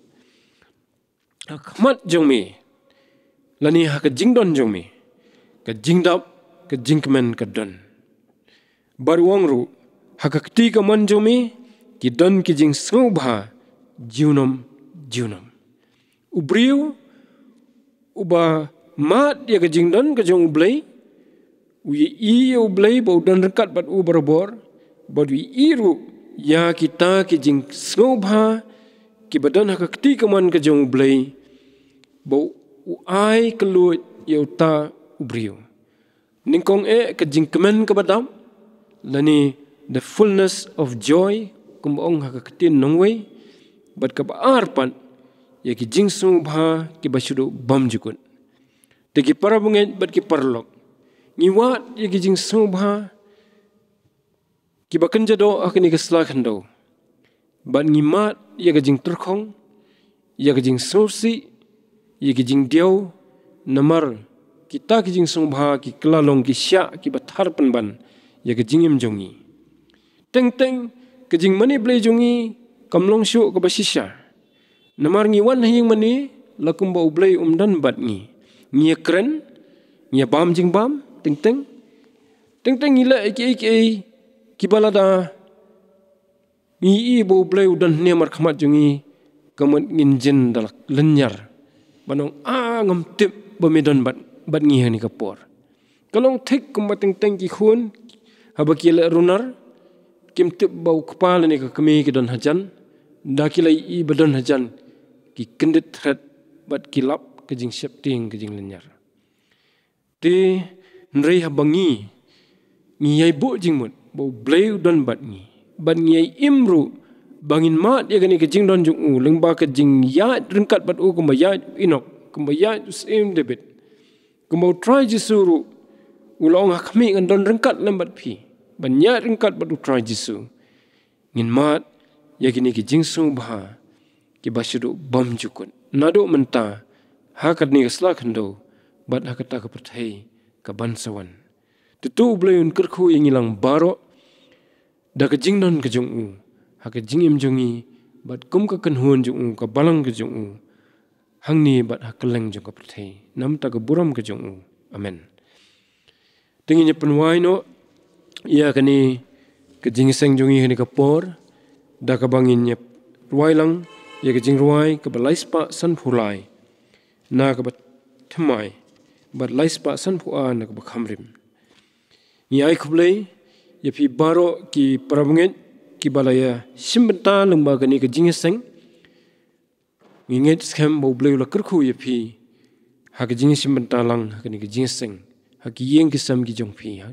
khmat jong me lani ha ka jingdon jong me ka jingdap ka jingkmen ka don baruang ru ha ka kti ka man jong me ki don ki jing sngau bha jiunom ubriu uba mat ya ka jingdon ka jong blay wi i blay bo don rekat bat u barabor bod wi iru ya kita ki jing sngau bha ki badan ha ka kti ka man ka jong blay bo u ai kelut ya uta ubriu ningkong ka jingkemen ka badam lani the fullness of joy kumong ha ka ktin nongwei bat ka baar pan ya ki jing sngau bha ki basudu bam jukun te ki para bunget bat ki parlok ngiwat ya ki jing sngau bha ki bakan jado akini ka sla khando bat ngimat ya ka jing terkhong ya ka jing sosi ya ki jing diau namar kita ki jing sngau bha ki klalong ki sya ki bathar pan ya ka jingim jongi teng ka jing mani blay jongi kamlong syu ka basisya namar ngiwan hing mani lakum ba blay umdan bat ngi kren ngi bam jing bam teng ila ki ki balada ngi bo blay udan ne mar khamat jongi kamat ngin jin dalak lenyar banong ngam tip bamedon bat ngi hani kapor kalong thik kum teng ki khun habaki la runar kim tip bau kepala ni ka kami ki don hajan dakilai i badon hajan ki kendit threat bat kilap ke jing septing ke jing lenyar ti nrei habangi ngi bo jing mut bo blay don bat ngi imru bangin mat ya gani ke jing don jung u lengba ke jing ya rengkat bat u kumba ya inok kumba ya usim debit kumba try jisuru ulong hakmi ngan don rengkat lembat pi banyak rengkat bat u try jisu ngin mat ya gini ki jing sngau bha ki basudu bam jukun nado menta hakat ni sla khando bat hakata ka perthai ka bansawan tu blayun kerkhu yang ilang baro da ka jingdon ka jong u ha ka jingim jongi bat kum ka kanhun jong u ka balang ka jong u hangni bat hakeleng jong ka perthai nam ta ka buram ka jong u amen tinginya penwai no ya kani ka jingseng jongi hani ka por da ka bangin nya ruai lang ya ka jing ruai ka balaispa san phulai na ka bat thmai bat laispa san phua na ka khamrim ni ai khublei ya pi baro ki parabunget ki balaya simbenta lengba ka ni ka jingseng nginget skam bo bleu la kerkhu ya pi ha ka jing simbenta lang ka ni ka jingseng ha ki yeng ki sam ki jong pi ha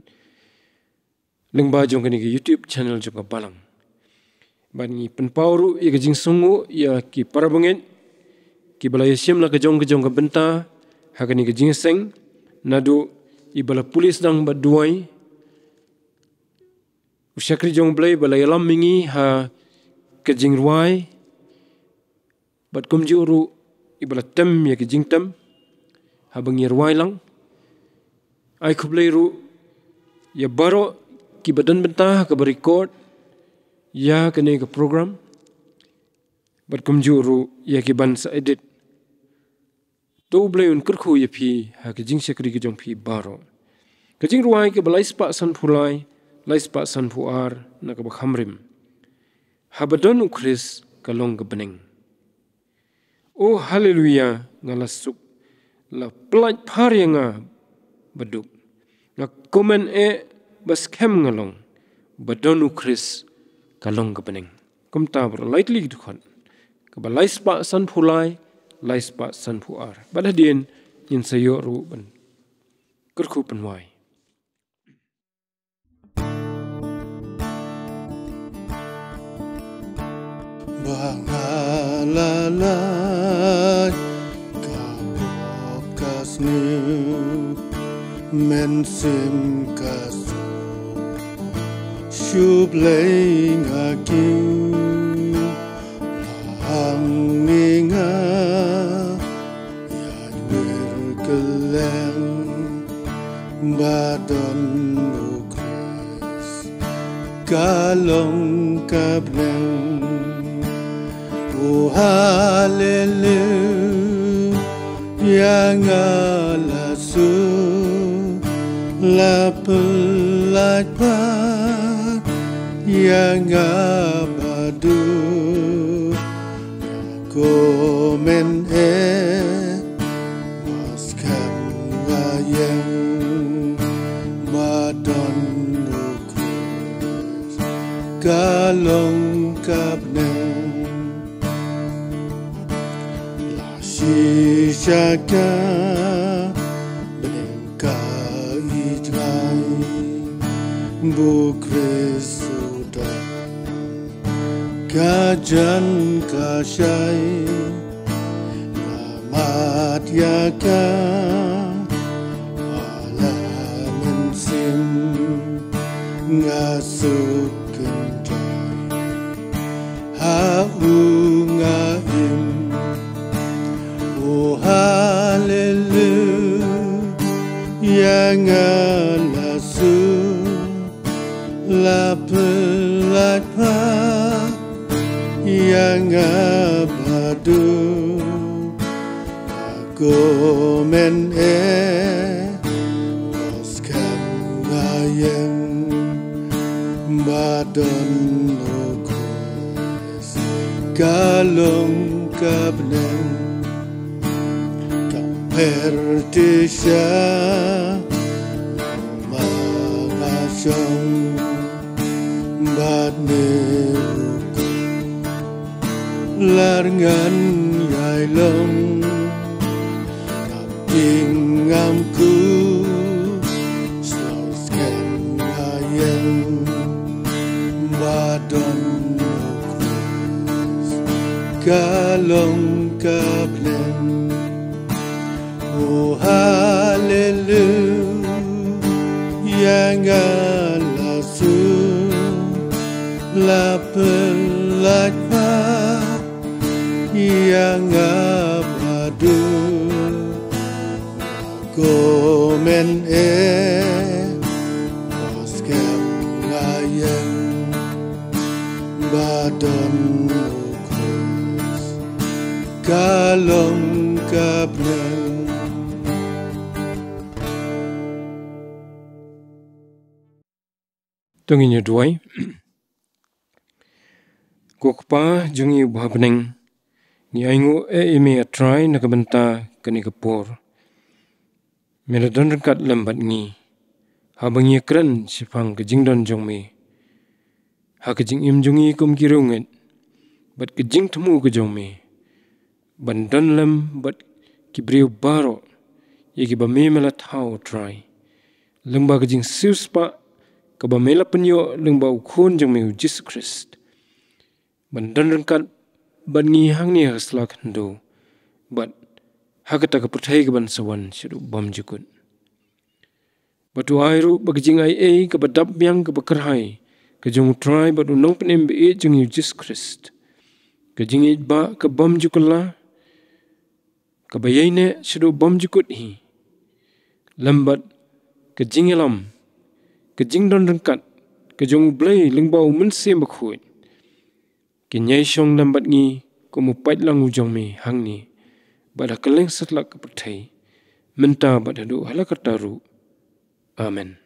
lengba jong ka ni ka YouTube channel jong ka balang bani penpauru ya jing sungu ya ki parabunget ki balaya sim la ka jong ka benta ha ka ni ka jingseng nadu ibala pulis dang baduai usyakri jong blay balaya lam mingi ha ka jing ruai bat kumjuru ibala tem ya ka jing tem ha bangi ruai lang ai khublay ru ya baro ki badan benta ka record ya kene ke program bat kumjuru ya ki ban sa edit to blayun kerkhu ya phi ha ke jing sekri ke jong phi baro ke jing ruai ke balai spa san phulai lai spa san phuar na ka khamrim habadon ukris kalong kebening. Oh haleluya ngalasuk la pelaj pari nga beduk. Nga komen baskem ngalong badon ukris kalong kebening. Kumta bro lightly dukhan. Kaba laispa san pulai, laispa san puar. Badadien yin sayo ruban. Kerku penwai. Bangalalay kabok kasni mensim kasu syublay ngaking lahang ninga yay wirkeleng badon ukris kalong kableng. Oh haleluya ngalasu la pelaj par yang abadu komen maskam wayang madon ukris kalong kabneng. Shaka benengkai ijai bu Krisuda kajan kasyai lamat yaka ala mensim ngasuk kenjai hau ngahim. Oh haleluya ngalasu la pelaj par yang abadu komen maskam wayang badon ukris kalong kabneng. Pertisya mangasyong badne larangan yailong kaping amku selauskan ayang badon ukris kalong kableng. Oh haleluya ngalasu la pelaj par yang abadu komen maskam wayang badon ukris kalong kableng. Tungin duai. Kokpa jungi buhabeneng ni aingu ime atrai nakabenta kani kapor. Meladon rekat lambat ni. Habangi kran sifang kejingdon jongme. Ha kejing im jungi kum kirunget. Bat kejing temu kejongme. Bandan lam bat kibriu baro. Yaki bame melatau trai. Lengba kejing siuspa. Kaba mela penyo lengba ukun jang mehu Jesus Christ. Bandan rengkat ban ngi hang ni hasla kendo. Bat hakata kapertai kaban sawan siru bam jukut. Batu airu bagijing ai kaba dap yang kaba kerhai. Kajung try batu nong penem be jang Jesus Christ. Kajing ba kabam jukula. Kaba yaine siru bam jukut hi. Lambat kajing elam. Kejing don rengkat, kejong blay lengbau mense makhuit. Kenyai syong lambat ngi, kumupait lang ujong me hang ni. Bada keleng setlak kepertai, menta bada du halakataru. Amen.